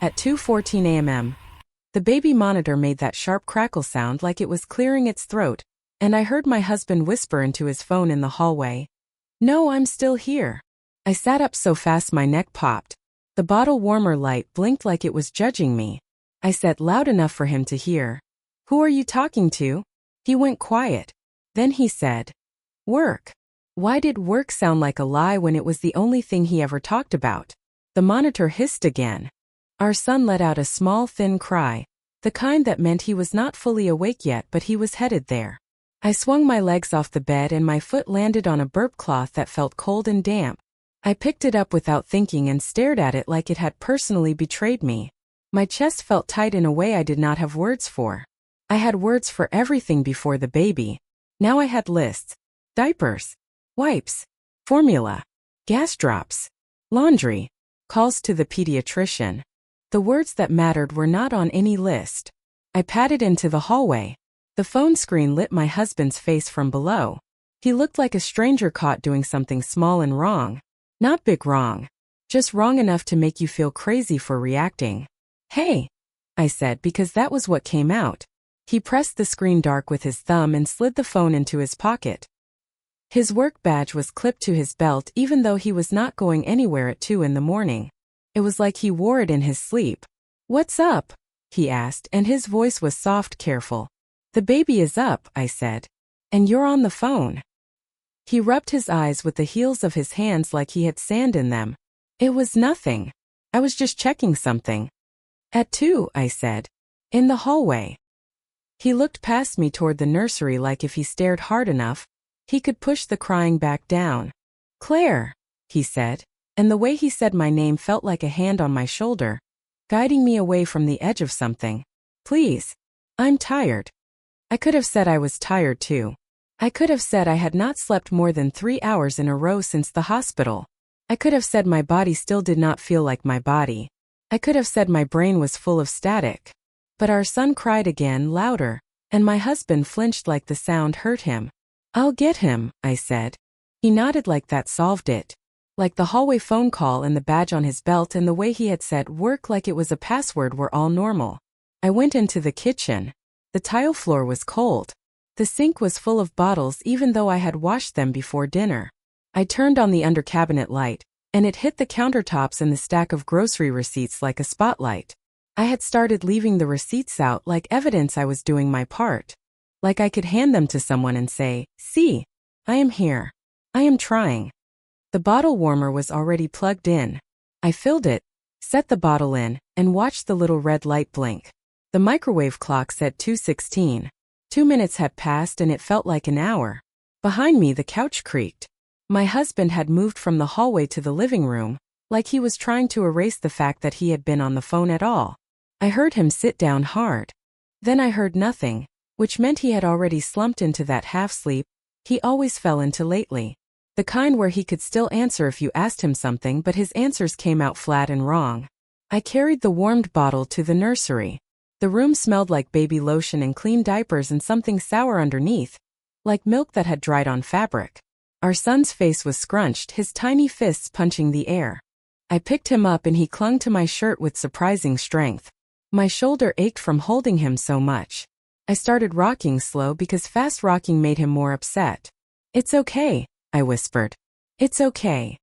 At 2:14 a.m., the baby monitor made that sharp crackle sound like it was clearing its throat, and I heard my husband whisper into his phone in the hallway, "No, I'm still here." I sat up so fast my neck popped. The bottle warmer light blinked like it was judging me. I said loud enough for him to hear, "Who are you talking to?" He went quiet. Then he said, "Work." Why did work sound like a lie when it was the only thing he ever talked about? The monitor hissed again. Our son let out a small, thin cry, the kind that meant he was not fully awake yet but he was headed there. I swung my legs off the bed and my foot landed on a burp cloth that felt cold and damp. I picked it up without thinking and stared at it like it had personally betrayed me. My chest felt tight in a way I did not have words for. I had words for everything before the baby. Now I had lists. Diapers. Wipes. Formula. Gas drops. Laundry. Calls to the pediatrician. The words that mattered were not on any list. I padded into the hallway. The phone screen lit my husband's face from below. He looked like a stranger caught doing something small and wrong. Not big wrong. Just wrong enough to make you feel crazy for reacting. "Hey," I said because that was what came out. He pressed the screen dark with his thumb and slid the phone into his pocket. His work badge was clipped to his belt even though he was not going anywhere at 2 in the morning. It was like he wore it in his sleep. "What's up?" he asked, and his voice was soft, careful. "The baby is up," I said. "And you're on the phone." He rubbed his eyes with the heels of his hands like he had sand in them. "It was nothing. I was just checking something." "At 2, I said. "In the hallway." He looked past me toward the nursery like if he stared hard enough, he could push the crying back down. "Claire," he said, and the way he said my name felt like a hand on my shoulder, guiding me away from the edge of something. "Please. I'm tired." I could have said I was tired too. I could have said I had not slept more than 3 hours in a row since the hospital. I could have said my body still did not feel like my body. I could have said my brain was full of static. But our son cried again, louder, and my husband flinched like the sound hurt him. "I'll get him," I said. He nodded like that solved it. Like the hallway phone call and the badge on his belt and the way he had said work like it was a password were all normal. I went into the kitchen. The tile floor was cold. The sink was full of bottles even though I had washed them before dinner. I turned on the under-cabinet light, and it hit the countertops and the stack of grocery receipts like a spotlight. I had started leaving the receipts out like evidence I was doing my part. Like I could hand them to someone and say, "See, I am here. I am trying." The bottle warmer was already plugged in. I filled it, set the bottle in, and watched the little red light blink. The microwave clock said 2:16. 2 minutes had passed and it felt like an hour. Behind me the couch creaked. My husband had moved from the hallway to the living room, like he was trying to erase the fact that he had been on the phone at all. I heard him sit down hard. Then I heard nothing, which meant he had already slumped into that half-sleep he always fell into lately. The kind where he could still answer if you asked him something but his answers came out flat and wrong. I carried the warmed bottle to the nursery. The room smelled like baby lotion and clean diapers and something sour underneath, like milk that had dried on fabric. Our son's face was scrunched, his tiny fists punching the air. I picked him up and he clung to my shirt with surprising strength. My shoulder ached from holding him so much. I started rocking slow because fast rocking made him more upset. "It's okay," I whispered. "It's okay."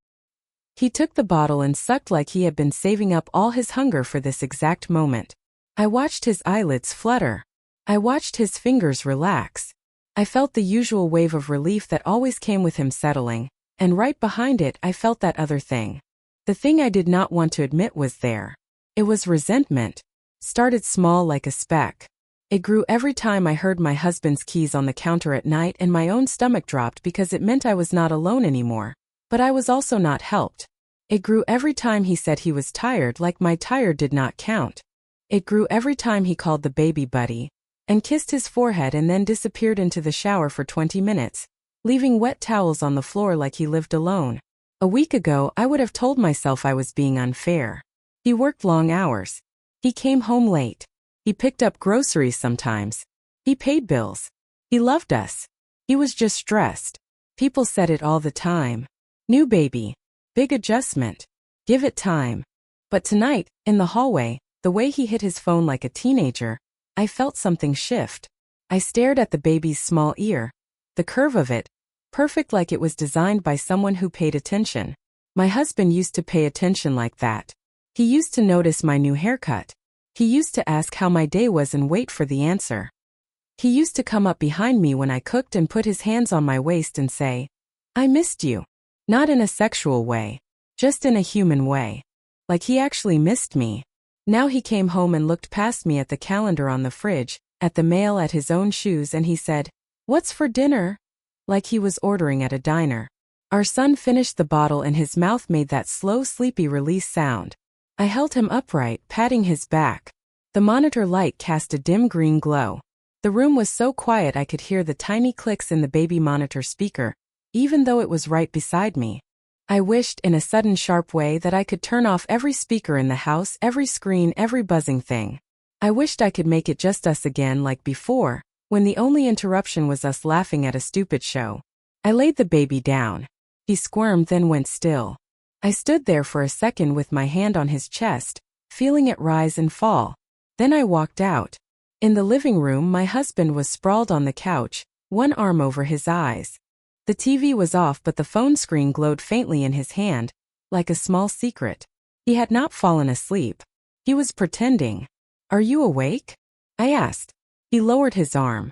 He took the bottle and sucked like he had been saving up all his hunger for this exact moment. I watched his eyelids flutter. I watched his fingers relax. I felt the usual wave of relief that always came with him settling, and right behind it I felt that other thing. The thing I did not want to admit was there. It was resentment. Started small like a speck. It grew every time I heard my husband's keys on the counter at night and my own stomach dropped because it meant I was not alone anymore. But I was also not helped. It grew every time he said he was tired like my tired did not count. It grew every time he called the baby buddy, and kissed his forehead and then disappeared into the shower for 20 minutes, leaving wet towels on the floor like he lived alone. A week ago I would have told myself I was being unfair. He worked long hours. He came home late. He picked up groceries sometimes. He paid bills. He loved us. He was just stressed. People said it all the time. New baby. Big adjustment. Give it time. But tonight, in the hallway, The way he hit his phone like a teenager, I felt something shift. I stared at the baby's small ear. The curve of it, perfect like it was designed by someone who paid attention. My husband used to pay attention like that. He used to notice my new haircut. He used to ask how my day was and wait for the answer. He used to come up behind me when I cooked and put his hands on my waist and say, "I missed you." Not in a sexual way, just in a human way. Like he actually missed me. Now he came home and looked past me at the calendar on the fridge, at the mail, at his own shoes, and he said, "What's for dinner?" Like he was ordering at a diner. Our son finished the bottle and his mouth made that slow, sleepy release sound. I held him upright, patting his back. The monitor light cast a dim green glow. The room was so quiet I could hear the tiny clicks in the baby monitor speaker, even though it was right beside me. I wished, in a sudden sharp way, that I could turn off every speaker in the house, every screen, every buzzing thing. I wished I could make it just us again like before, when the only interruption was us laughing at a stupid show. I laid the baby down. He squirmed, then went still. I stood there for a second with my hand on his chest, feeling it rise and fall. Then I walked out. In the living room, my husband was sprawled on the couch, one arm over his eyes. The TV was off, but the phone screen glowed faintly in his hand, like a small secret. He had not fallen asleep. He was pretending. "Are you awake?" I asked. He lowered his arm.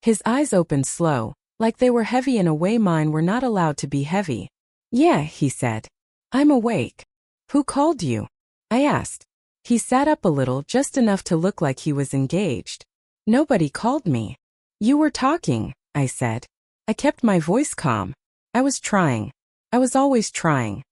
His eyes opened slow, like they were heavy in a way mine were not allowed to be heavy. "Yeah," he said. "I'm awake." "Who called you?" I asked. He sat up a little, just enough to look like he was engaged. "Nobody called me." "You were talking," I said. I kept my voice calm. I was trying. I was always trying.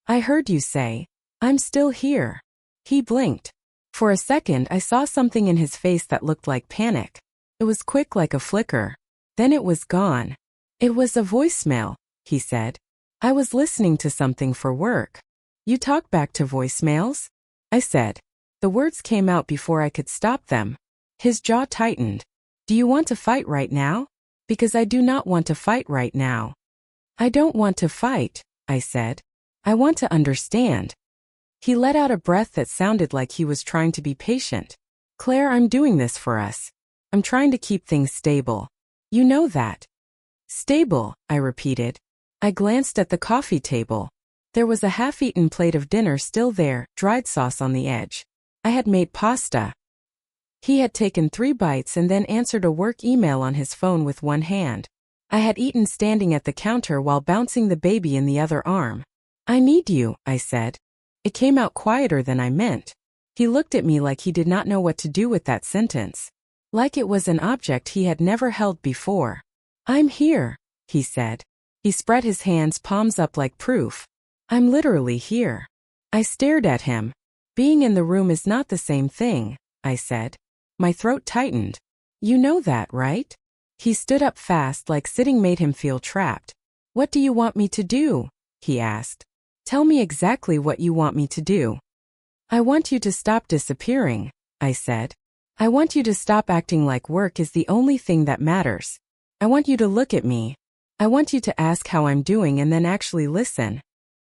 "I heard you say, 'I'm still here.'" He blinked. For a second I saw something in his face that looked like panic. It was quick like a flicker. Then it was gone. "It was a voicemail," he said. "I was listening to something for work." "You talk back to voicemails?" I said. The words came out before I could stop them. His jaw tightened. "Do you want to fight right now?" "Because I do not want to fight right now." "I don't want to fight," I said. "I want to understand." He let out a breath that sounded like he was trying to be patient. "Claire, I'm doing this for us. I'm trying to keep things stable. You know that." "Stable," I repeated. I glanced at the coffee table. There was a half-eaten plate of dinner still there, dried sauce on the edge. I had made pasta. He had taken 3 bites and then answered a work email on his phone with one hand. I had eaten standing at the counter while bouncing the baby in the other arm. "I need you," I said. It came out quieter than I meant. He looked at me like he did not know what to do with that sentence. Like it was an object he had never held before. "I'm here," he said. He spread his hands, palms up like proof. "I'm literally here." I stared at him. "Being in the room is not the same thing," I said. My throat tightened. "You know that, right?" He stood up fast, like sitting made him feel trapped. "What do you want me to do?" he asked. "Tell me exactly what you want me to do." "I want you to stop disappearing," I said. "I want you to stop acting like work is the only thing that matters. I want you to look at me. I want you to ask how I'm doing and then actually listen."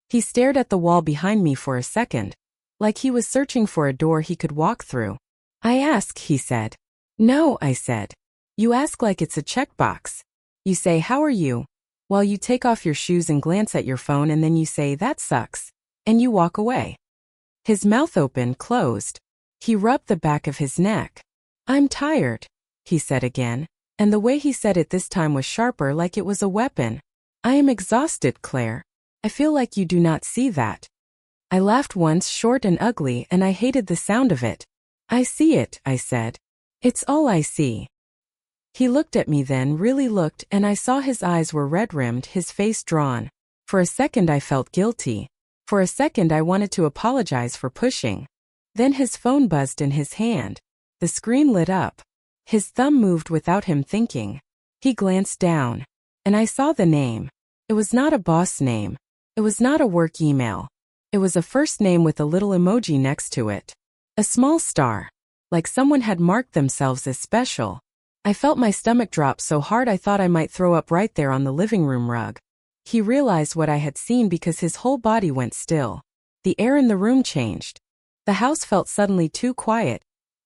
He stared at the wall behind me for a second, like he was searching for a door he could walk through. "I ask," he said. "No," I said. "You ask like it's a checkbox. You say, 'How are you?' while you take off your shoes and glance at your phone, and then you say, 'That sucks,' and you walk away." His mouth opened, closed. He rubbed the back of his neck. "I'm tired," he said again, and the way he said it this time was sharper, like it was a weapon. "I am exhausted, Claire. I feel like you do not see that." I laughed once, short and ugly, and I hated the sound of it. "I see it," I said. "It's all I see." He looked at me then, really looked, and I saw his eyes were red-rimmed, his face drawn. For a second I felt guilty. For a second I wanted to apologize for pushing. Then his phone buzzed in his hand. The screen lit up. His thumb moved without him thinking. He glanced down. And I saw the name. It was not a boss name. It was not a work email. It was a first name with a little emoji next to it. A small star. Like someone had marked themselves as special. I felt my stomach drop so hard I thought I might throw up right there on the living room rug. He realized what I had seen because his whole body went still. The air in the room changed. The house felt suddenly too quiet,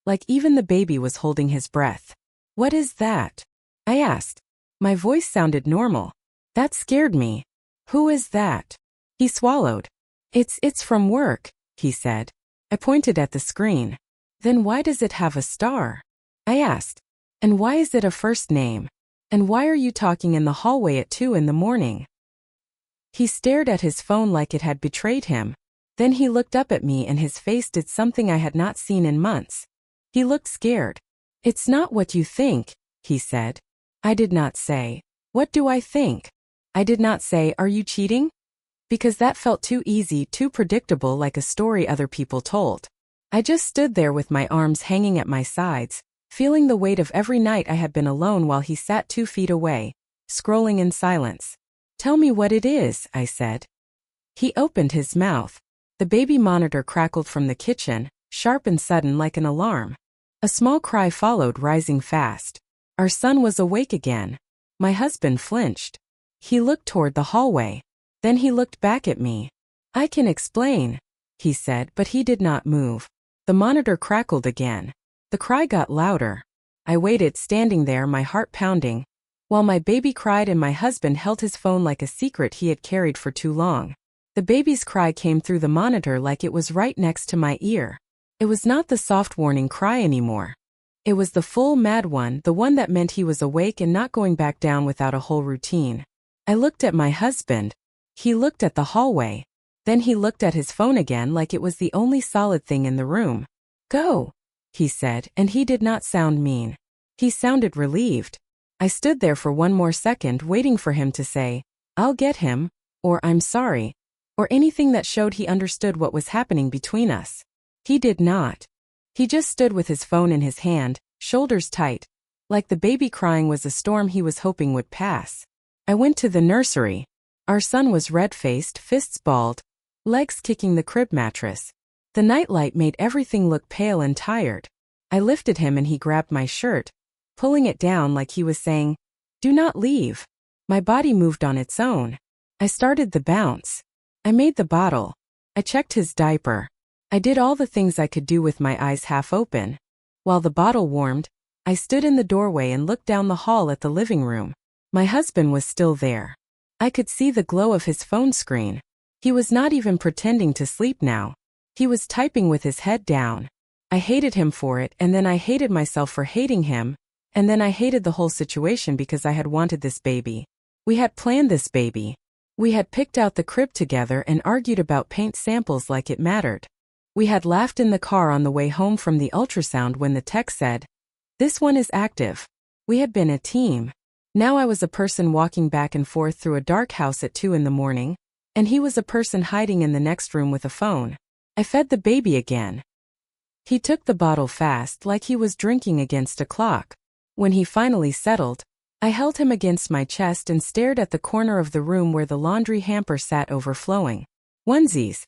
like even the baby was holding his breath. "What is that?" I asked. My voice sounded normal. "That scared me." "Who is that?" He swallowed. It's from work," he said. I pointed at the screen. "Then why does it have a star?" I asked. "And why is it a first name? And why are you talking in the hallway at 2 in the morning?" He stared at his phone like it had betrayed him. Then he looked up at me and his face did something I had not seen in months. He looked scared. "It's not what you think," he said. I did not say, "What do I think?" I did not say, "Are you cheating?" Because that felt too easy, too predictable, like a story other people told. I just stood there with my arms hanging at my sides, feeling the weight of every night I had been alone while he sat 2 feet away, scrolling in silence. "Tell me what it is," I said. He opened his mouth. The baby monitor crackled from the kitchen, sharp and sudden like an alarm. A small cry followed, rising fast. Our son was awake again. My husband flinched. He looked toward the hallway. Then he looked back at me. "I can explain," he said, but he did not move. The monitor crackled again. The cry got louder. I waited, standing there, my heart pounding, while my baby cried and my husband held his phone like a secret he had carried for too long. The baby's cry came through the monitor like it was right next to my ear. It was not the soft warning cry anymore. It was the full, mad one, the one that meant he was awake and not going back down without a whole routine. I looked at my husband. He looked at the hallway. Then he looked at his phone again like it was the only solid thing in the room. "Go," he said, and he did not sound mean. He sounded relieved. I stood there for one more second waiting for him to say, "I'll get him," or "I'm sorry," or anything that showed he understood what was happening between us. He did not. He just stood with his phone in his hand, shoulders tight, like the baby crying was a storm he was hoping would pass. I went to the nursery. Our son was red-faced, fists balled, legs kicking the crib mattress. The nightlight made everything look pale and tired. I lifted him and he grabbed my shirt, pulling it down like he was saying, "Do not leave." My body moved on its own. I started the bounce. I made the bottle. I checked his diaper. I did all the things I could do with my eyes half open. While the bottle warmed, I stood in the doorway and looked down the hall at the living room. My husband was still there. I could see the glow of his phone screen. He was not even pretending to sleep now. He was typing with his head down. I hated him for it, and then I hated myself for hating him, and then I hated the whole situation because I had wanted this baby. We had planned this baby. We had picked out the crib together and argued about paint samples like it mattered. We had laughed in the car on the way home from the ultrasound when the tech said, "This one is active." We had been a team. Now I was a person walking back and forth through a dark house at 2 in the morning, and he was a person hiding in the next room with a phone. I fed the baby again. He took the bottle fast, like he was drinking against a clock. When he finally settled, I held him against my chest and stared at the corner of the room where the laundry hamper sat overflowing. Onesies.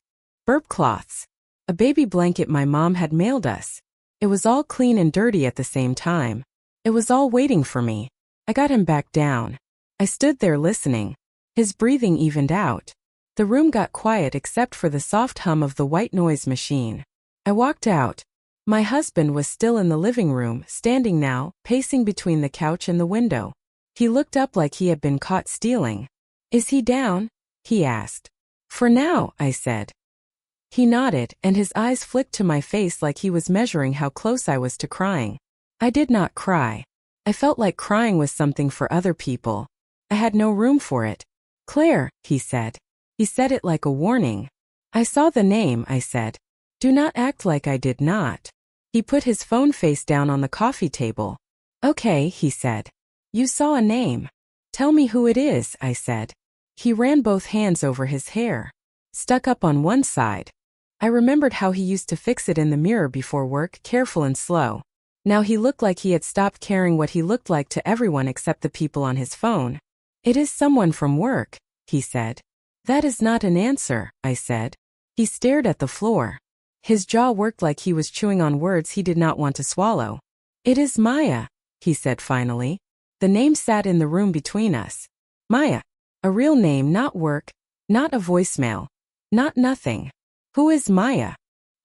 Burp cloths. A baby blanket my mom had mailed us. It was all clean and dirty at the same time. It was all waiting for me. I got him back down. I stood there listening. His breathing evened out. The room got quiet except for the soft hum of the white noise machine. I walked out. My husband was still in the living room, standing now, pacing between the couch and the window. He looked up like he had been caught stealing. "Is he down?" he asked. "For now," I said. He nodded, and his eyes flicked to my face like he was measuring how close I was to crying. I did not cry. I felt like crying was something for other people. I had no room for it. "Claire," he said. He said it like a warning. "I saw the name," I said. "Do not act like I did not." He put his phone face down on the coffee table. "Okay," he said. "You saw a name. Tell me who it is," I said. He ran both hands over his hair. Stuck up on one side. I remembered how he used to fix it in the mirror before work, careful and slow. Now he looked like he had stopped caring what he looked like to everyone except the people on his phone. "It is someone from work," he said. "That is not an answer," I said. He stared at the floor. His jaw worked like he was chewing on words he did not want to swallow. "It is Maya," he said finally. The name sat in the room between us. Maya. A real name, not work, not a voicemail, not nothing. "Who is Maya?"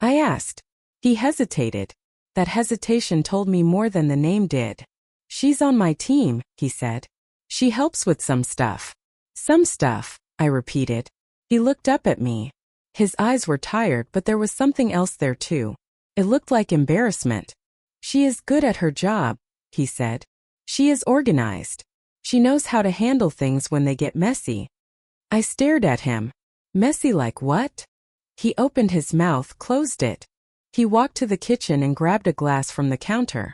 I asked. He hesitated. That hesitation told me more than the name did. She's on my team, he said. She helps with some stuff. Some stuff, I repeated. He looked up at me. His eyes were tired, but there was something else there too. It looked like embarrassment. She is good at her job, he said. She is organized. She knows how to handle things when they get messy. I stared at him. Messy like what? He opened his mouth, closed it. He walked to the kitchen and grabbed a glass from the counter.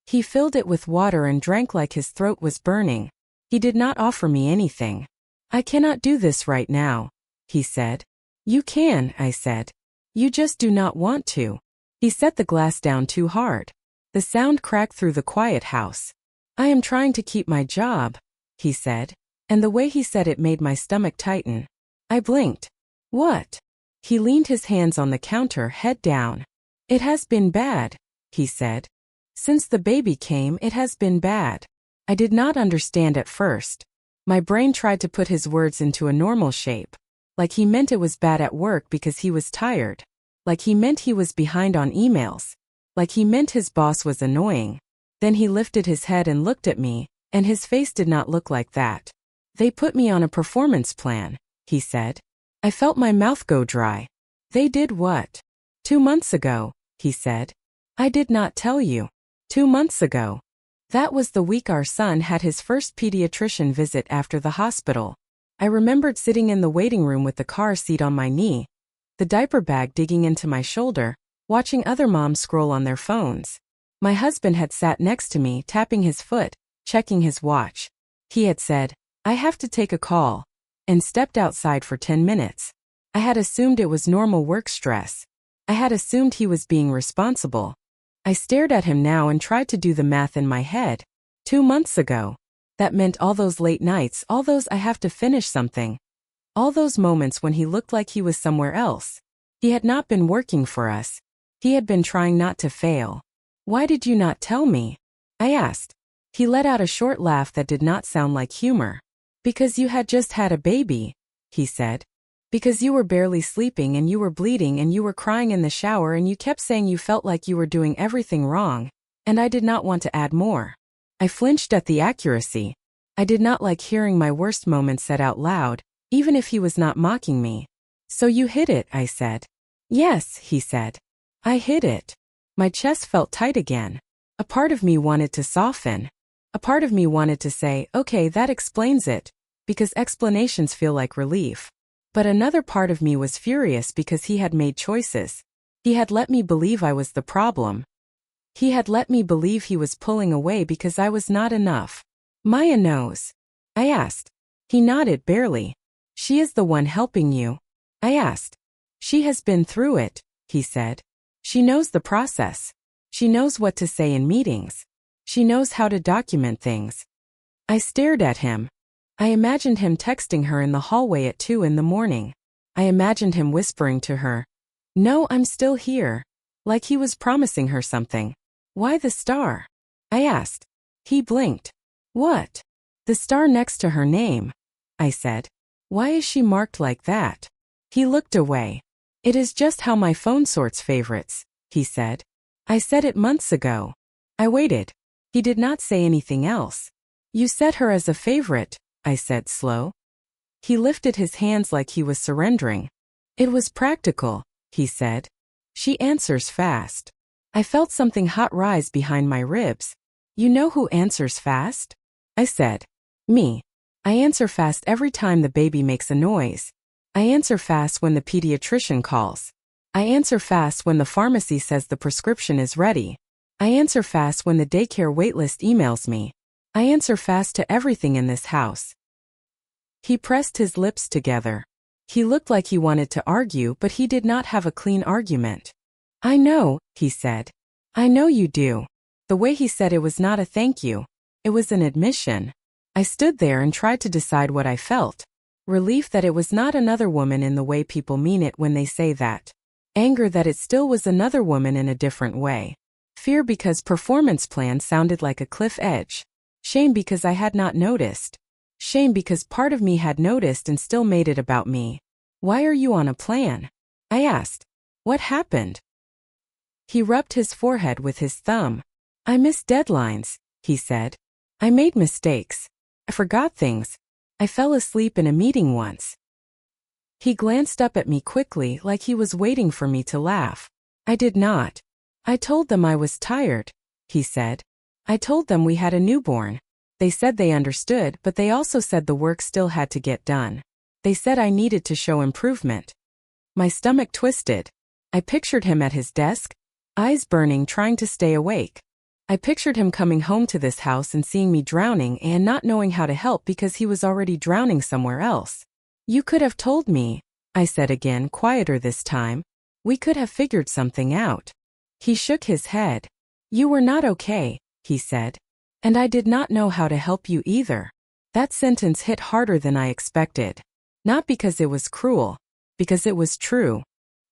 He filled it with water and drank like his throat was burning. He did not offer me anything. I cannot do this right now, he said. You can, I said. You just do not want to. He set the glass down too hard. The sound cracked through the quiet house. I am trying to keep my job, he said, and the way he said it made my stomach tighten. I blinked. What? He leaned his hands on the counter, head down. It has been bad, he said. Since the baby came, it has been bad. I did not understand at first. My brain tried to put his words into a normal shape. Like he meant it was bad at work because he was tired. Like he meant he was behind on emails. Like he meant his boss was annoying. Then he lifted his head and looked at me, and his face did not look like that. They put me on a performance plan, he said. I felt my mouth go dry. They did what? 2 months ago, he said. I did not tell you. 2 months ago. That was the week our son had his first pediatrician visit after the hospital. I remembered sitting in the waiting room with the car seat on my knee, the diaper bag digging into my shoulder, watching other moms scroll on their phones. My husband had sat next to me, tapping his foot, checking his watch. He had said, I have to take a call, and stepped outside for 10 minutes. I had assumed it was normal work stress. I had assumed he was being responsible. I stared at him now and tried to do the math in my head. 2 months ago. That meant all those late nights, all those I have to finish something. All those moments when he looked like he was somewhere else. He had not been working for us. He had been trying not to fail. Why did you not tell me? I asked. He let out a short laugh that did not sound like humor. Because you had just had a baby, he said. Because you were barely sleeping and you were bleeding and you were crying in the shower and you kept saying you felt like you were doing everything wrong, and I did not want to add more. I flinched at the accuracy. I did not like hearing my worst moments said out loud, even if he was not mocking me. So you hid it, I said. Yes, he said. I hid it. My chest felt tight again. A part of me wanted to soften. A part of me wanted to say, okay, that explains it, because explanations feel like relief. But another part of me was furious because he had made choices. He had let me believe I was the problem. He had let me believe he was pulling away because I was not enough. Maya knows. I asked. He nodded barely. She is the one helping you. I asked. She has been through it, he said. She knows the process. She knows what to say in meetings. She knows how to document things. I stared at him. I imagined him texting her in the hallway at 2 in the morning. I imagined him whispering to her, "No, I'm still here," like he was promising her something. Why the star? I asked. He blinked. What? The star next to her name, I said. Why is she marked like that? He looked away. It is just how my phone sorts favorites, he said. I said it months ago. I waited. He did not say anything else. You set her as a favorite, I said slow. He lifted his hands like he was surrendering. It was practical, he said. She answers fast. I felt something hot rise behind my ribs. You know who answers fast? I said. Me. I answer fast every time the baby makes a noise. I answer fast when the pediatrician calls. I answer fast when the pharmacy says the prescription is ready. I answer fast when the daycare waitlist emails me. I answer fast to everything in this house. He pressed his lips together. He looked like he wanted to argue, but he did not have a clean argument. I know, he said. I know you do. The way he said it was not a thank you. It was an admission. I stood there and tried to decide what I felt. Relief that it was not another woman in the way people mean it when they say that. Anger that it still was another woman in a different way. Fear because performance plan sounded like a cliff edge. Shame because I had not noticed. Shame because part of me had noticed and still made it about me. Why are you on a plan? I asked. What happened? He rubbed his forehead with his thumb. I missed deadlines, he said. I made mistakes. I forgot things. I fell asleep in a meeting once. He glanced up at me quickly like he was waiting for me to laugh. I did not. I told them I was tired, he said. I told them we had a newborn. They said they understood, but they also said the work still had to get done. They said I needed to show improvement. My stomach twisted. I pictured him at his desk, eyes burning, trying to stay awake. I pictured him coming home to this house and seeing me drowning and not knowing how to help because he was already drowning somewhere else. You could have told me, I said again, quieter this time. We could have figured something out. He shook his head. You were not okay, he said. And I did not know how to help you either. That sentence hit harder than I expected. Not because it was cruel, because it was true.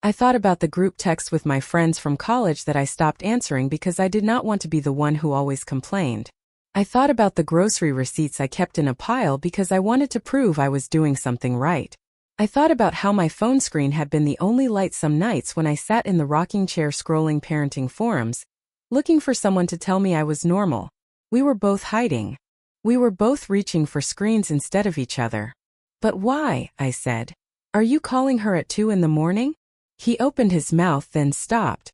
I thought about the group text with my friends from college that I stopped answering because I did not want to be the one who always complained. I thought about the grocery receipts I kept in a pile because I wanted to prove I was doing something right. I thought about how my phone screen had been the only light some nights when I sat in the rocking chair scrolling parenting forums, looking for someone to tell me I was normal. We were both hiding. We were both reaching for screens instead of each other. But why? I said. Are you calling her at 2 in the morning? He opened his mouth, then stopped.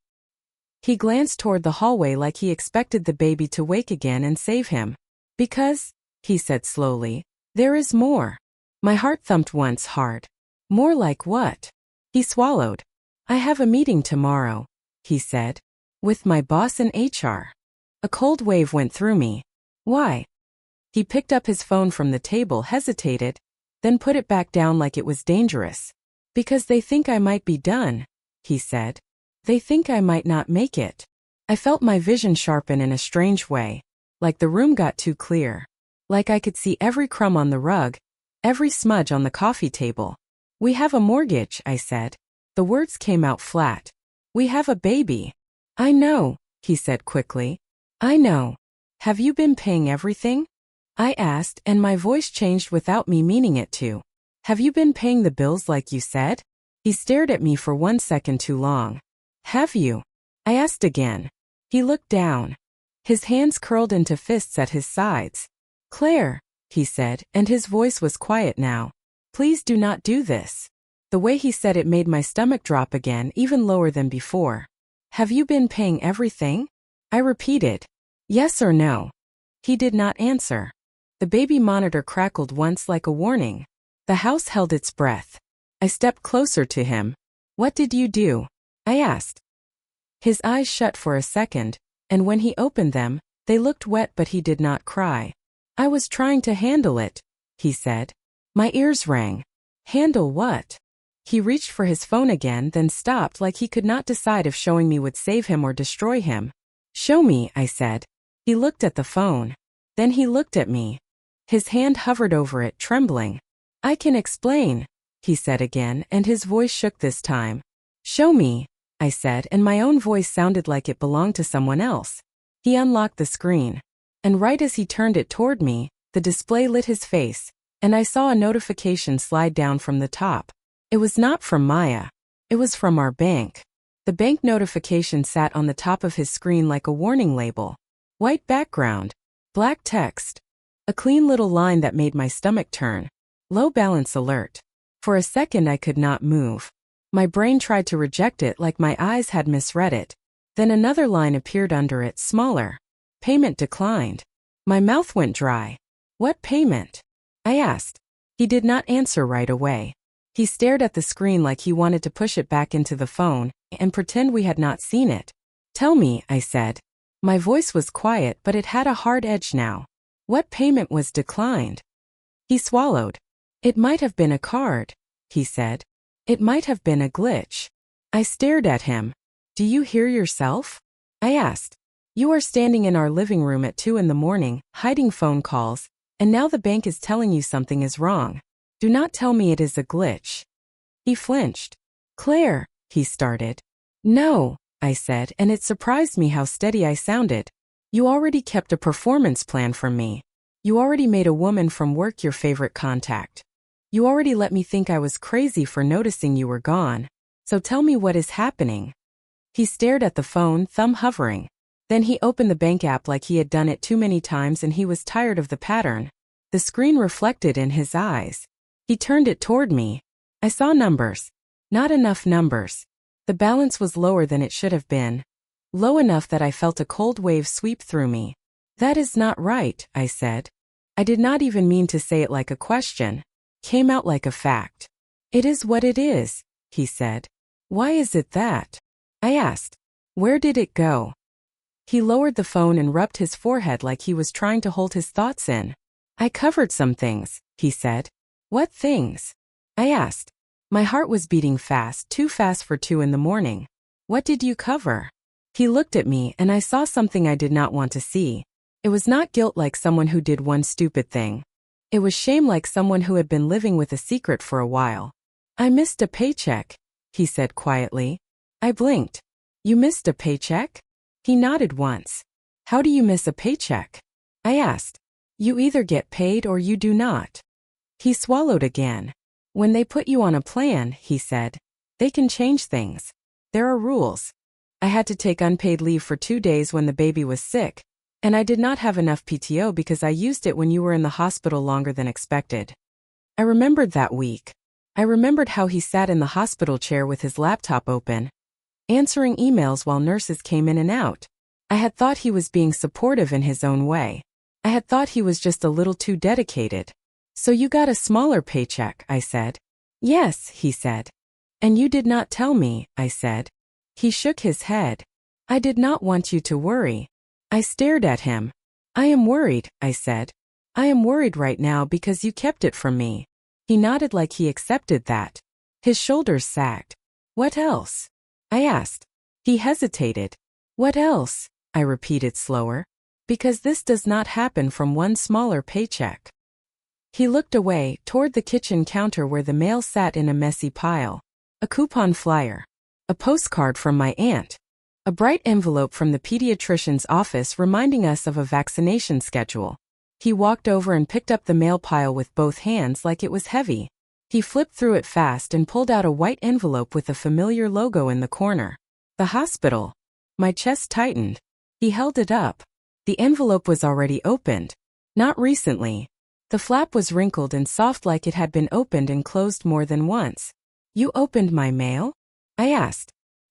He glanced toward the hallway like he expected the baby to wake again and save him. Because, he said slowly, there is more. My heart thumped once hard. More like what? He swallowed. I have a meeting tomorrow, he said. With my boss in HR. A cold wave went through me. Why? He picked up his phone from the table, hesitated, then put it back down like it was dangerous. Because they think I might be done, he said. They think I might not make it. I felt my vision sharpen in a strange way, like the room got too clear. Like I could see every crumb on the rug, every smudge on the coffee table. We have a mortgage, I said. The words came out flat. We have a baby. I know, he said quickly. I know. Have you been paying everything? I asked, and my voice changed without me meaning it to. Have you been paying the bills like you said? He stared at me for 1 second too long. Have you? I asked again. He looked down. His hands curled into fists at his sides. Claire, he said, and his voice was quiet now. Please do not do this. The way he said it made my stomach drop again, even lower than before. Have you been paying everything? I repeated. Yes or no? He did not answer. The baby monitor crackled once like a warning. The house held its breath. I stepped closer to him. What did you do? I asked. His eyes shut for a second, and when he opened them, they looked wet, but he did not cry. I was trying to handle it, he said. My ears rang. Handle what? He reached for his phone again, then stopped like he could not decide if showing me would save him or destroy him. Show me, I said. He looked at the phone. Then he looked at me. His hand hovered over it, trembling. I can explain, he said again, and his voice shook this time. Show me, I said, and my own voice sounded like it belonged to someone else. He unlocked the screen. And right as he turned it toward me, the display lit his face, and I saw a notification slide down from the top. It was not from Maya. It was from our bank. The bank notification sat on the top of his screen like a warning label. White background. Black text. A clean little line that made my stomach turn. Low balance alert. For a second I could not move. My brain tried to reject it like my eyes had misread it. Then another line appeared under it, smaller. Payment declined. My mouth went dry. What payment? I asked. He did not answer right away. He stared at the screen like he wanted to push it back into the phone and pretend we had not seen it. Tell me, I said. My voice was quiet, but it had a hard edge now. What payment was declined? He swallowed. It might have been a card, he said. It might have been a glitch. I stared at him. Do you hear yourself? I asked. You are standing in our living room at 2 in the morning, hiding phone calls, and now the bank is telling you something is wrong. Do not tell me it is a glitch. He flinched. Claire, he started. No, I said, and it surprised me how steady I sounded. You already kept a performance plan from me. You already made a woman from work your favorite contact. You already let me think I was crazy for noticing you were gone. So tell me what is happening. He stared at the phone, thumb hovering. Then he opened the bank app like he had done it too many times and he was tired of the pattern. The screen reflected in his eyes. He turned it toward me. I saw numbers. Not enough numbers. The balance was lower than it should have been. Low enough that I felt a cold wave sweep through me. That is not right, I said. I did not even mean to say it like a question. Came out like a fact. It is what it is, he said. Why is it that? I asked. Where did it go? He lowered the phone and rubbed his forehead like he was trying to hold his thoughts in. I covered some things, he said. What things? I asked. My heart was beating fast, too fast for 2 in the morning. What did you cover? He looked at me and I saw something I did not want to see. It was not guilt like someone who did one stupid thing. It was shame like someone who had been living with a secret for a while. I missed a paycheck, he said quietly. I blinked. You missed a paycheck? He nodded once. How do you miss a paycheck? I asked. You either get paid or you do not. He swallowed again. When they put you on a plan, he said, they can change things. There are rules. I had to take unpaid leave for 2 days when the baby was sick, and I did not have enough PTO because I used it when you were in the hospital longer than expected. I remembered that week. I remembered how he sat in the hospital chair with his laptop open, answering emails while nurses came in and out. I had thought he was being supportive in his own way. I had thought he was just a little too dedicated. So you got a smaller paycheck, I said. Yes, he said. And you did not tell me, I said. He shook his head. I did not want you to worry. I stared at him. I am worried, I said. I am worried right now because you kept it from me. He nodded like he accepted that. His shoulders sagged. What else? I asked. He hesitated. What else? I repeated slower. Because this does not happen from one smaller paycheck. He looked away, toward the kitchen counter where the mail sat in a messy pile. A coupon flyer. A postcard from my aunt. A bright envelope from the pediatrician's office reminding us of a vaccination schedule. He walked over and picked up the mail pile with both hands like it was heavy. He flipped through it fast and pulled out a white envelope with a familiar logo in the corner. The hospital. My chest tightened. He held it up. The envelope was already opened. Not recently. The flap was wrinkled and soft like it had been opened and closed more than once. You opened my mail? I asked.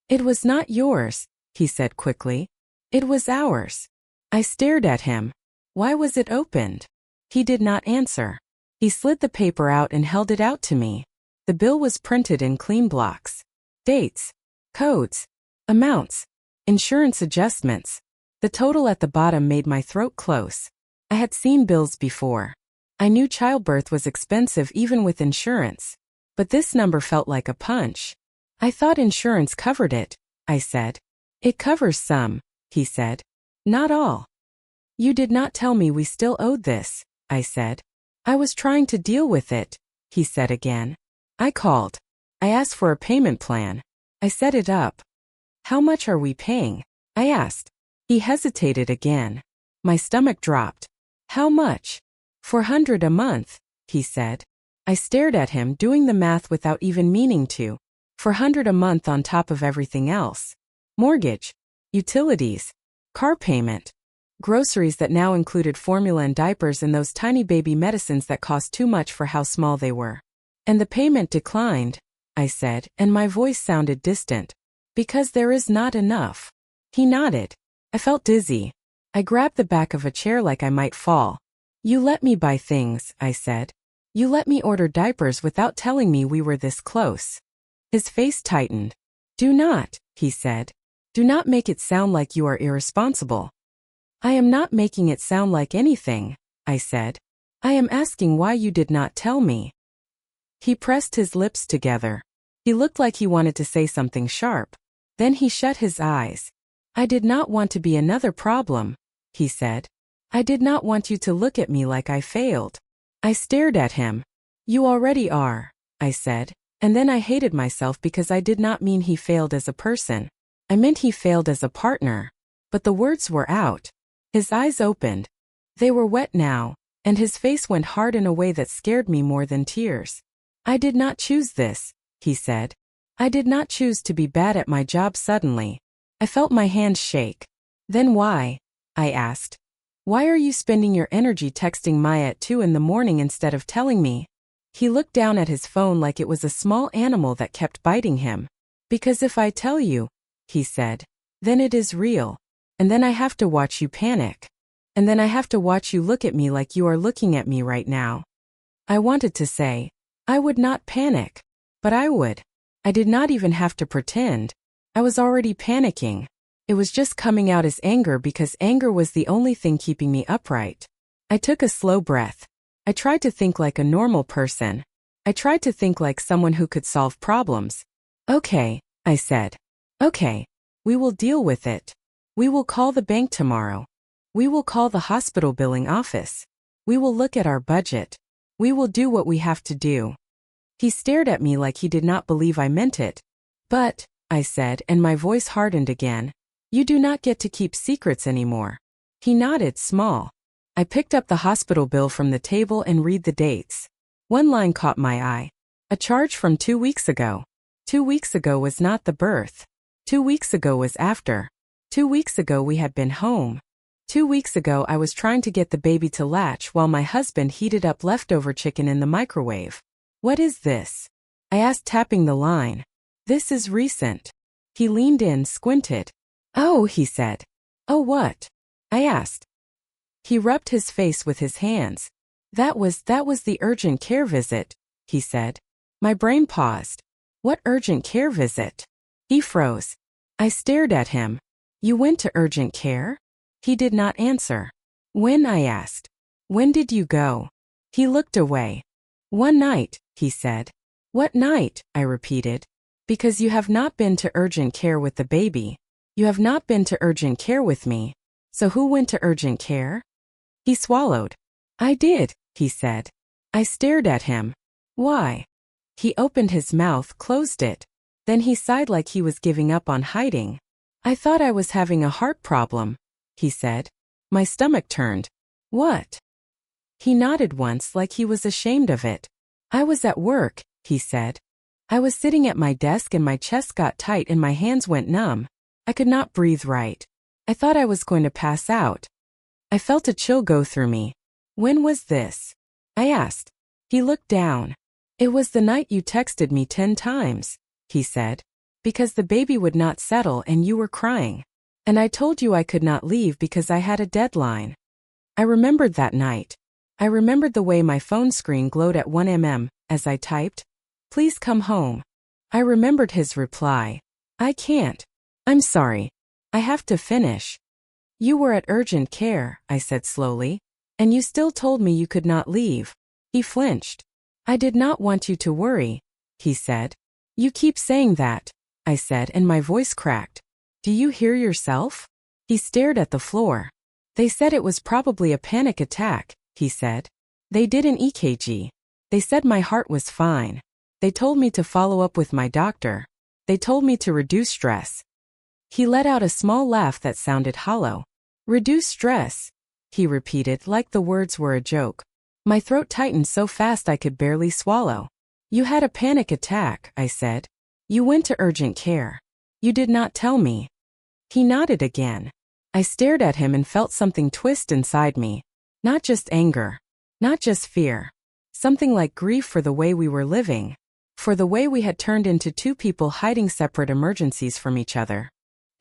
It was not yours, he said quickly. It was ours. I stared at him. Why was it opened? He did not answer. He slid the paper out and held it out to me. The bill was printed in clean blocks. Dates. Codes. Amounts. Insurance adjustments. The total at the bottom made my throat close. I had seen bills before. I knew childbirth was expensive even with insurance. But this number felt like a punch. I thought insurance covered it, I said. It covers some, he said. Not all. You did not tell me we still owed this, I said. I was trying to deal with it, he said again. I called. I asked for a payment plan. I set it up. How much are we paying? I asked. He hesitated again. My stomach dropped. How much? $400 a month, he said. I stared at him doing the math without even meaning to. $400 a month on top of everything else. Mortgage. Utilities. Car payment. Groceries that now included formula and diapers and those tiny baby medicines that cost too much for how small they were. And the payment declined, I said, and my voice sounded distant. Because there is not enough. He nodded. I felt dizzy. I grabbed the back of a chair like I might fall. You let me buy things, I said. You let me order diapers without telling me we were this close. His face tightened. Do not, he said. Do not make it sound like you are irresponsible. I am not making it sound like anything, I said. I am asking why you did not tell me. He pressed his lips together. He looked like he wanted to say something sharp. Then he shut his eyes. I did not want to be another problem, he said. I did not want you to look at me like I failed. I stared at him. You already are, I said, and then I hated myself because I did not mean he failed as a person. I meant he failed as a partner. But the words were out. His eyes opened. They were wet now, and his face went hard in a way that scared me more than tears. I did not choose this, he said. I did not choose to be bad at my job suddenly. I felt my hands shake. Then why? I asked. Why are you spending your energy texting Maya at 2 in the morning instead of telling me? He looked down at his phone like it was a small animal that kept biting him. Because if I tell you, he said, then it is real. And then I have to watch you panic. And then I have to watch you look at me like you are looking at me right now. I wanted to say, I would not panic. But I would. I did not even have to pretend. I was already panicking. It was just coming out as anger because anger was the only thing keeping me upright. I took a slow breath. I tried to think like a normal person. I tried to think like someone who could solve problems. Okay, I said. Okay. We will deal with it. We will call the bank tomorrow. We will call the hospital billing office. We will look at our budget. We will do what we have to do. He stared at me like he did not believe I meant it. But, I said, and my voice hardened again, you do not get to keep secrets anymore. He nodded, small. I picked up the hospital bill from the table and read the dates. One line caught my eye. A charge from 2 weeks ago. 2 weeks ago was not the birth. 2 weeks ago was after. 2 weeks ago we had been home. 2 weeks ago I was trying to get the baby to latch while my husband heated up leftover chicken in the microwave. What is this? I asked, tapping the line. This is recent. He leaned in, squinted. Oh, he said. Oh, what? I asked. He rubbed his face with his hands. That was the urgent care visit, he said. My brain paused. What urgent care visit? He froze. I stared at him. You went to urgent care? He did not answer. When? I asked. When did you go? He looked away. One night, he said. What night? I repeated. Because you have not been to urgent care with the baby. You have not been to urgent care with me. So who went to urgent care? He swallowed. I did, he said. I stared at him. Why? He opened his mouth, closed it. Then he sighed like he was giving up on hiding. I thought I was having a heart problem, he said. My stomach turned. What? He nodded once like he was ashamed of it. I was at work, he said. I was sitting at my desk and my chest got tight and my hands went numb. I could not breathe right. I thought I was going to pass out. I felt a chill go through me. When was this? I asked. He looked down. It was the night you texted me 10 times, he said. Because the baby would not settle and you were crying. And I told you I could not leave because I had a deadline. I remembered that night. I remembered the way my phone screen glowed at 1 m.m. as I typed, "Please come home." I remembered his reply. I can't. I'm sorry. I have to finish. You were at urgent care, I said slowly. And you still told me you could not leave. He flinched. I did not want you to worry, he said. You keep saying that, I said, and my voice cracked. Do you hear yourself? He stared at the floor. They said it was probably a panic attack, he said. They did an EKG. They said my heart was fine. They told me to follow up with my doctor. They told me to reduce stress. He let out a small laugh that sounded hollow. Reduce stress, he repeated like the words were a joke. My throat tightened so fast I could barely swallow. You had a panic attack, I said. You went to urgent care. You did not tell me. He nodded again. I stared at him and felt something twist inside me. Not just anger. Not just fear. Something like grief for the way we were living. For the way we had turned into two people hiding separate emergencies from each other.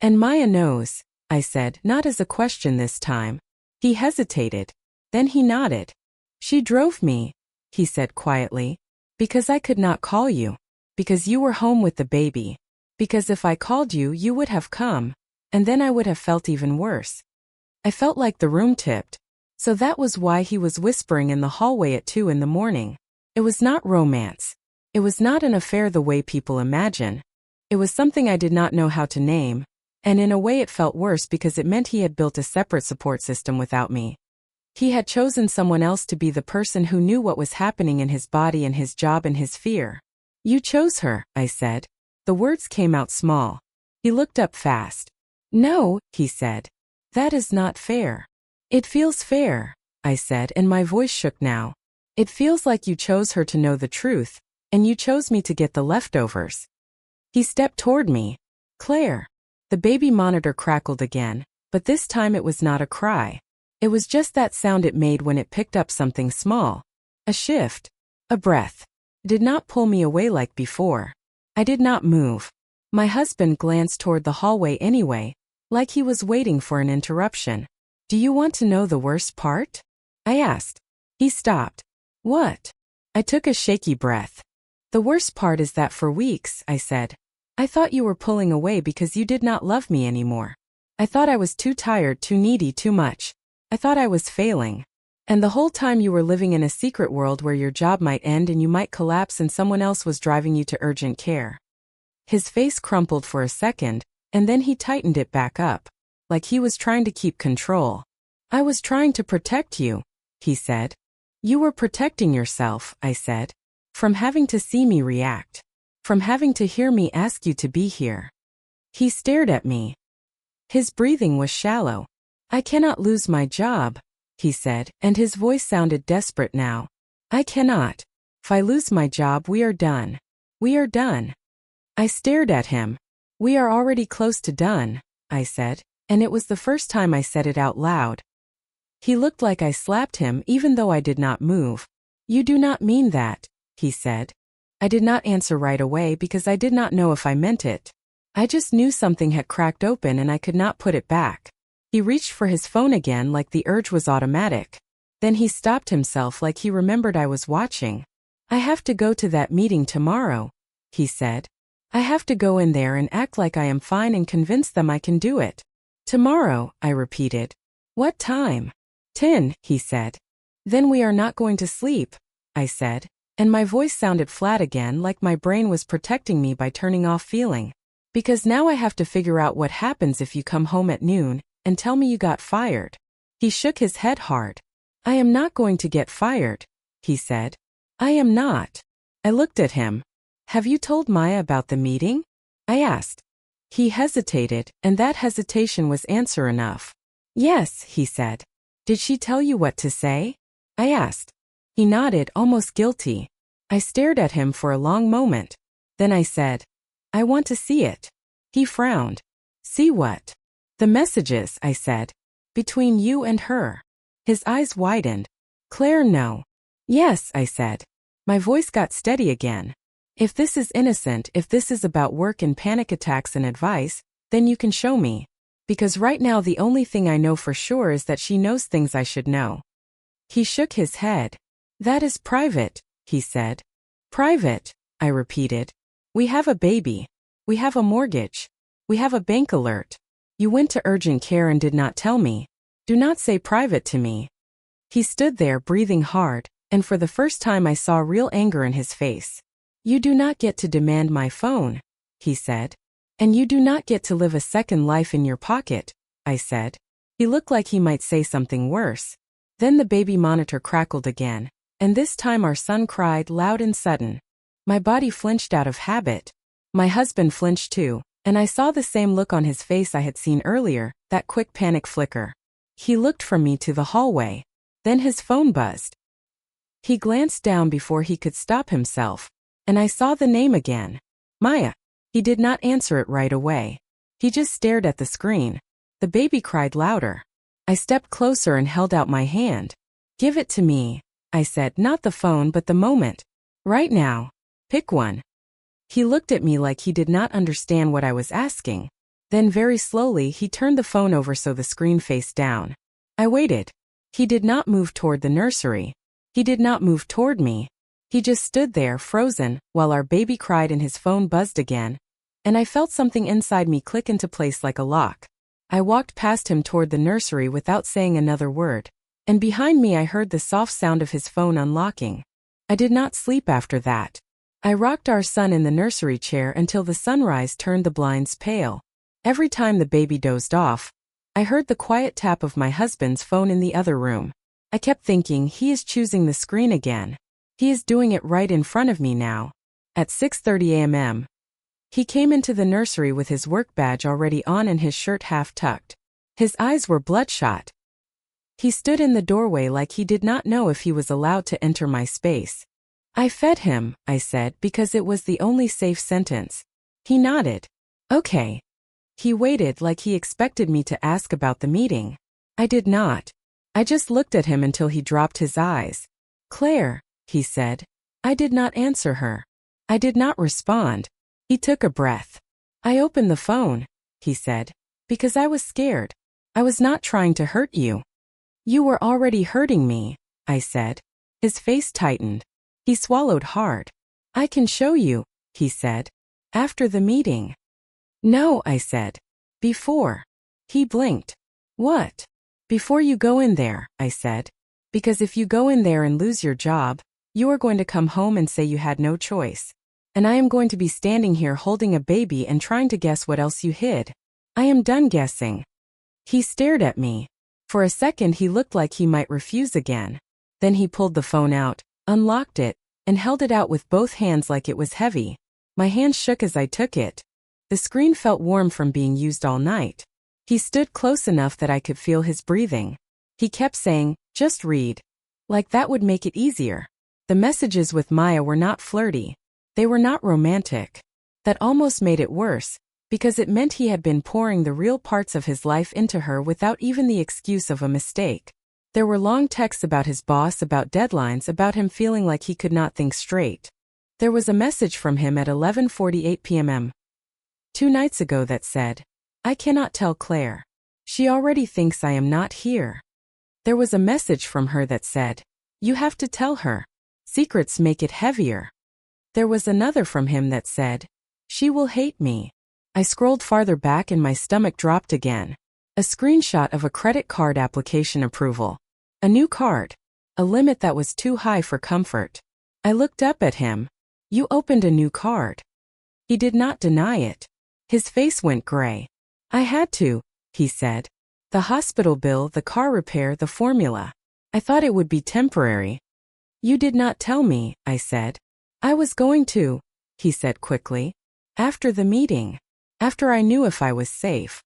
And Maya knows, I said, not as a question this time. He hesitated. Then he nodded. She drove me, he said quietly. Because I could not call you. Because you were home with the baby. Because if I called you, you would have come. And then I would have felt even worse. I felt like the room tipped. So that was why he was whispering in the hallway at 2 in the morning. It was not romance. It was not an affair the way people imagine. It was something I did not know how to name. And in a way it felt worse because it meant he had built a separate support system without me. He had chosen someone else to be the person who knew what was happening in his body and his job and his fear. You chose her, I said. The words came out small. He looked up fast. No, he said. That is not fair. It feels fair, I said, and my voice shook now. It feels like you chose her to know the truth, and you chose me to get the leftovers. He stepped toward me. Claire. The baby monitor crackled again, but this time it was not a cry. It was just that sound it made when it picked up something small. A shift. A breath. It did not pull me away like before. I did not move. My husband glanced toward the hallway anyway, like he was waiting for an interruption. Do you want to know the worst part? I asked. He stopped. What? I took a shaky breath. The worst part is that for weeks, I said, I thought you were pulling away because you did not love me anymore. I thought I was too tired, too needy, too much. I thought I was failing. And the whole time you were living in a secret world where your job might end and you might collapse and someone else was driving you to urgent care. His face crumpled for a second, and then he tightened it back up, like he was trying to keep control. I was trying to protect you, he said. You were protecting yourself, I said, from having to see me react, from having to hear me ask you to be here. He stared at me. His breathing was shallow. I cannot lose my job, he said, and his voice sounded desperate now. I cannot. If I lose my job, we are done. We are done. I stared at him. We are already close to done, I said, and it was the first time I said it out loud. He looked like I slapped him even though I did not move. You do not mean that, he said. I did not answer right away because I did not know if I meant it. I just knew something had cracked open and I could not put it back. He reached for his phone again like the urge was automatic. Then he stopped himself like he remembered I was watching. I have to go to that meeting tomorrow, he said. I have to go in there and act like I am fine and convince them I can do it. Tomorrow, I repeated. What time? 10, he said. Then we are not going to sleep, I said, and my voice sounded flat again like my brain was protecting me by turning off feeling. Because now I have to figure out what happens if you come home at noon and tell me you got fired. He shook his head hard. I am not going to get fired, he said. I am not. I looked at him. Have you told Maya about the meeting? I asked. He hesitated, and that hesitation was answer enough. Yes, he said. Did she tell you what to say? I asked. He nodded, almost guilty. I stared at him for a long moment. Then I said, I want to see it. He frowned. See what? The messages, I said. Between you and her. His eyes widened. Claire, no. Yes, I said. My voice got steady again. If this is innocent, if this is about work and panic attacks and advice, then you can show me. Because right now the only thing I know for sure is that she knows things I should know. He shook his head. That is private, he said. Private, I repeated. We have a baby. We have a mortgage. We have a bank alert. You went to urgent care and did not tell me. Do not say private to me. He stood there breathing hard, and for the first time I saw real anger in his face. You do not get to demand my phone, he said. And you do not get to live a second life in your pocket, I said. He looked like he might say something worse. Then the baby monitor crackled again, and this time our son cried loud and sudden. My body flinched out of habit. My husband flinched too, and I saw the same look on his face I had seen earlier, that quick panic flicker. He looked from me to the hallway. Then his phone buzzed. He glanced down before he could stop himself. And I saw the name again. Maya. He did not answer it right away. He just stared at the screen. The baby cried louder. I stepped closer and held out my hand. Give it to me, I said, not the phone but the moment. Right now. Pick one. He looked at me like he did not understand what I was asking. Then very slowly he turned the phone over so the screen faced down. I waited. He did not move toward the nursery. He did not move toward me. He just stood there, frozen, while our baby cried and his phone buzzed again, and I felt something inside me click into place like a lock. I walked past him toward the nursery without saying another word, and behind me I heard the soft sound of his phone unlocking. I did not sleep after that. I rocked our son in the nursery chair until the sunrise turned the blinds pale. Every time the baby dozed off, I heard the quiet tap of my husband's phone in the other room. I kept thinking, he is choosing the screen again. He is doing it right in front of me now. At 6:30 a.m. He came into the nursery with his work badge already on and his shirt half tucked. His eyes were bloodshot. He stood in the doorway like he did not know if he was allowed to enter my space. I fed him, I said, because it was the only safe sentence. He nodded. Okay. He waited like he expected me to ask about the meeting. I did not. I just looked at him until he dropped his eyes. Claire, he said. I did not answer her. I did not respond. He took a breath. I opened the phone, he said, because I was scared. I was not trying to hurt you. You were already hurting me, I said. His face tightened. He swallowed hard. I can show you, he said. After the meeting. No, I said. Before. He blinked. What? Before you go in there, I said. Because if you go in there and lose your job, you are going to come home and say you had no choice. And I am going to be standing here holding a baby and trying to guess what else you hid. I am done guessing. He stared at me. For a second he looked like he might refuse again. Then he pulled the phone out, unlocked it, and held it out with both hands like it was heavy. My hands shook as I took it. The screen felt warm from being used all night. He stood close enough that I could feel his breathing. He kept saying, just read. Like that would make it easier. The messages with Maya were not flirty. They were not romantic. That almost made it worse, because it meant he had been pouring the real parts of his life into her without even the excuse of a mistake. There were long texts about his boss, about deadlines, about him feeling like he could not think straight. There was a message from him at 11:48 p.m. 2 nights ago that said, I cannot tell Claire. She already thinks I am not here. There was a message from her that said, you have to tell her. Secrets make it heavier. There was another from him that said, she will hate me. I scrolled farther back and my stomach dropped again. A screenshot of a credit card application approval. A new card. A limit that was too high for comfort. I looked up at him. You opened a new card. He did not deny it. His face went gray. I had to, he said. The hospital bill, the car repair, the formula. I thought it would be temporary. You did not tell me, I said. I was going to, he said quickly. After the meeting. After I knew if I was safe.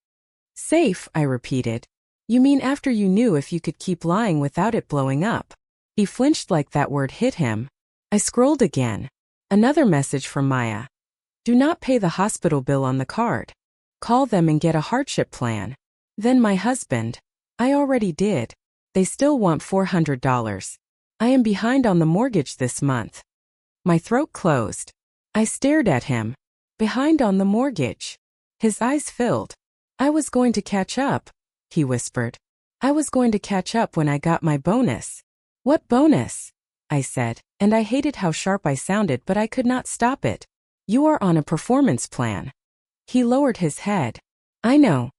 Safe, I repeated. You mean after you knew if you could keep lying without it blowing up? He flinched like that word hit him. I scrolled again. Another message from Maya. Do not pay the hospital bill on the card. Call them and get a hardship plan. Then my husband. I already did. They still want $400. I am behind on the mortgage this month. My throat closed. I stared at him. Behind on the mortgage. His eyes filled. I was going to catch up, he whispered. I was going to catch up when I got my bonus. What bonus? I said, and I hated how sharp I sounded, but I could not stop it. You are on a performance plan. He lowered his head. I know.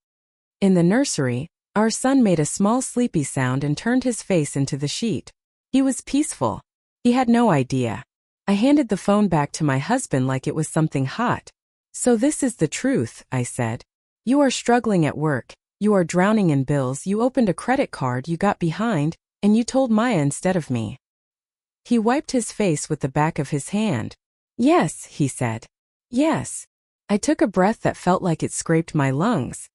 In the nursery, our son made a small sleepy sound and turned his face into the sheet. He was peaceful. He had no idea. I handed the phone back to my husband like it was something hot. So this is the truth, I said. You are struggling at work, you are drowning in bills, you opened a credit card, you got behind, and you told Maya instead of me. He wiped his face with the back of his hand. Yes, he said. Yes. I took a breath that felt like it scraped my lungs.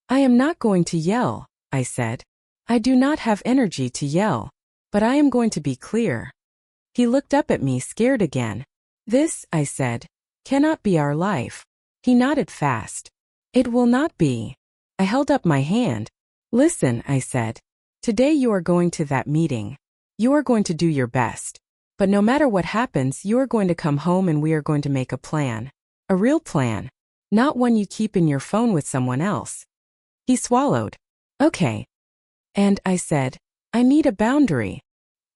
I am not going to yell, I said. I do not have energy to yell. But I am going to be clear. He looked up at me, scared again. This, I said, cannot be our life. He nodded fast. It will not be. I held up my hand. Listen, I said. Today you are going to that meeting. You are going to do your best. But no matter what happens, you are going to come home and we are going to make a plan. A real plan. Not one you keep in your phone with someone else. He swallowed. Okay. And I said, I need a boundary.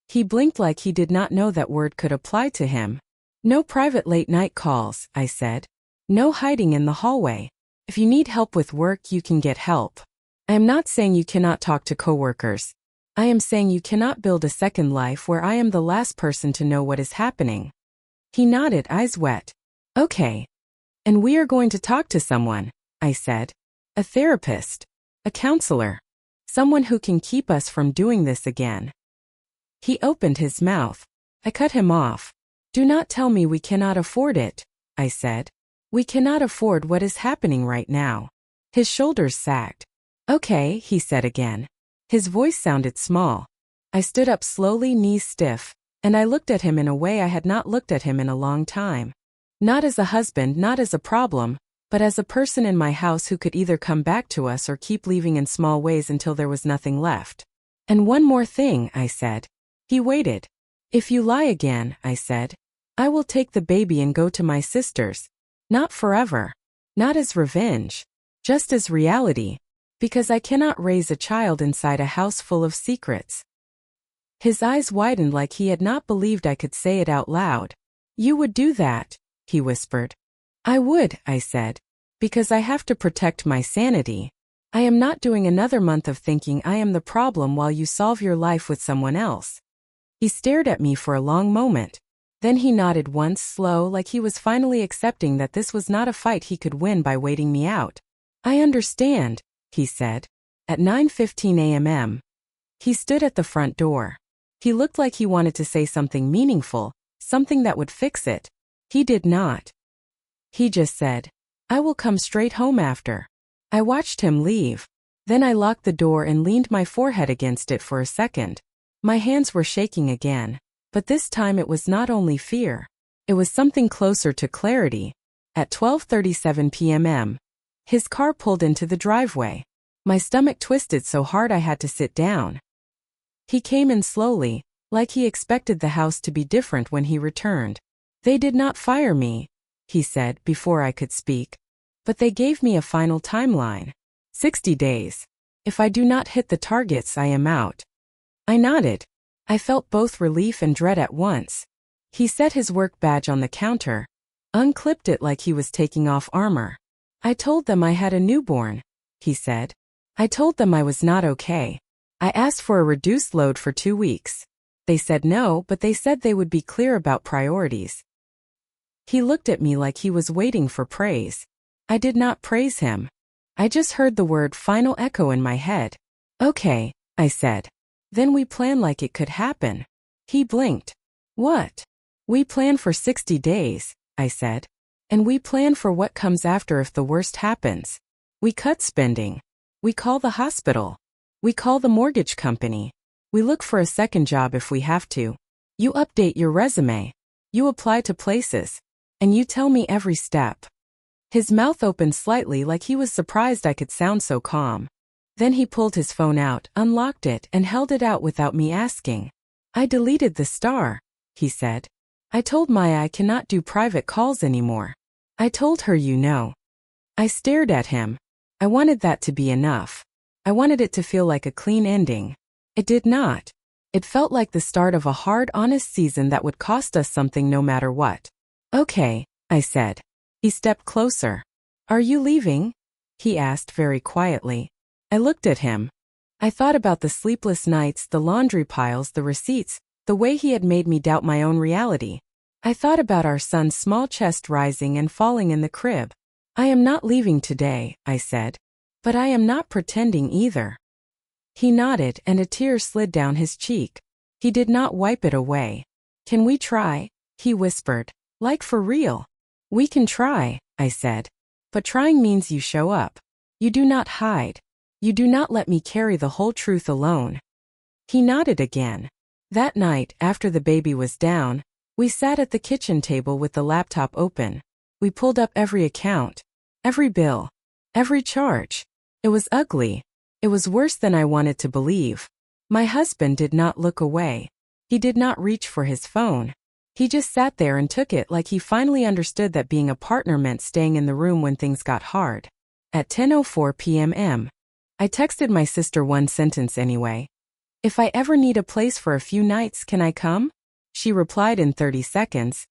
He blinked like he did not know that word could apply to him. No private late-night calls, I said. No hiding in the hallway. If you need help with work, you can get help. I am not saying you cannot talk to coworkers. I am saying you cannot build a second life where I am the last person to know what is happening. He nodded, eyes wet. Okay. And we are going to talk to someone, I said. A therapist. A counselor. Someone who can keep us from doing this again. He opened his mouth. I cut him off. Do not tell me we cannot afford it, I said. We cannot afford what is happening right now. His shoulders sagged. Okay, he said again. His voice sounded small. I stood up slowly, knees stiff, and I looked at him in a way I had not looked at him in a long time. Not as a husband, not as a problem, but as a person in my house who could either come back to us or keep leaving in small ways until there was nothing left. And one more thing, I said. He waited. If you lie again, I said, I will take the baby and go to my sister's. Not forever. Not as revenge. Just as reality. Because I cannot raise a child inside a house full of secrets. His eyes widened like he had not believed I could say it out loud. You would do that, he whispered. I would, I said. Because I have to protect my sanity. I am not doing another month of thinking I am the problem while you solve your life with someone else. He stared at me for a long moment. Then he nodded once, slow, like he was finally accepting that this was not a fight he could win by waiting me out. I understand, he said. At 9:15 a.m. He stood at the front door. He looked like he wanted to say something meaningful, something that would fix it. He did not. He just said, I will come straight home after. I watched him leave. Then I locked the door and leaned my forehead against it for a second. My hands were shaking again. But this time it was not only fear. It was something closer to clarity. At 12:37 p.m. His car pulled into the driveway. My stomach twisted so hard I had to sit down. He came in slowly, like he expected the house to be different when he returned. They did not fire me, he said before I could speak. But they gave me a final timeline. 60 days. If I do not hit the targets, I am out. I nodded. I felt both relief and dread at once. He set his work badge on the counter, unclipped it like he was taking off armor. I told them I had a newborn, he said. I told them I was not okay. I asked for a reduced load for 2 weeks. They said no, but they said they would be clear about priorities. He looked at me like he was waiting for praise. I did not praise him. I just heard the word final echo in my head. Okay, I said. Then we plan like it could happen. He blinked. What? We plan for 60 days, I said. And we plan for what comes after if the worst happens. We cut spending. We call the hospital. We call the mortgage company. We look for a second job if we have to. You update your resume. You apply to places. And you tell me every step. His mouth opened slightly like he was surprised I could sound so calm. Then he pulled his phone out, unlocked it, and held it out without me asking. I deleted the star, he said. I told Maya I cannot do private calls anymore. I told her you know. I stared at him. I wanted that to be enough. I wanted it to feel like a clean ending. It did not. It felt like the start of a hard, honest season that would cost us something no matter what. Okay, I said. He stepped closer. Are you leaving? He asked very quietly. I looked at him. I thought about the sleepless nights, the laundry piles, the receipts, the way he had made me doubt my own reality. I thought about our son's small chest rising and falling in the crib. I am not leaving today, I said. But I am not pretending either. He nodded and a tear slid down his cheek. He did not wipe it away. Can we try? He whispered. Like for real. We can try, I said. But trying means you show up. You do not hide. You do not let me carry the whole truth alone. He nodded again. That night, after the baby was down, we sat at the kitchen table with the laptop open. We pulled up every account, every bill, every charge. It was ugly. It was worse than I wanted to believe. My husband did not look away. He did not reach for his phone. He just sat there and took it like he finally understood that being a partner meant staying in the room when things got hard. At 10:04 p.m. I texted my sister one sentence anyway. If I ever need a place for a few nights, can I come? She replied in 30 seconds.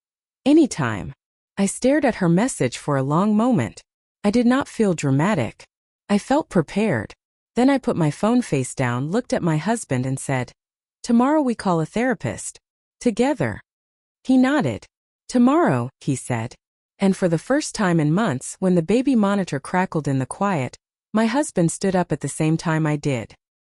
Anytime. I stared at her message for a long moment. I did not feel dramatic. I felt prepared. Then I put my phone face down, looked at my husband and said, Tomorrow we call a therapist. Together. He nodded. Tomorrow, he said. And for the first time in months, when the baby monitor crackled in the quiet, my husband stood up at the same time I did.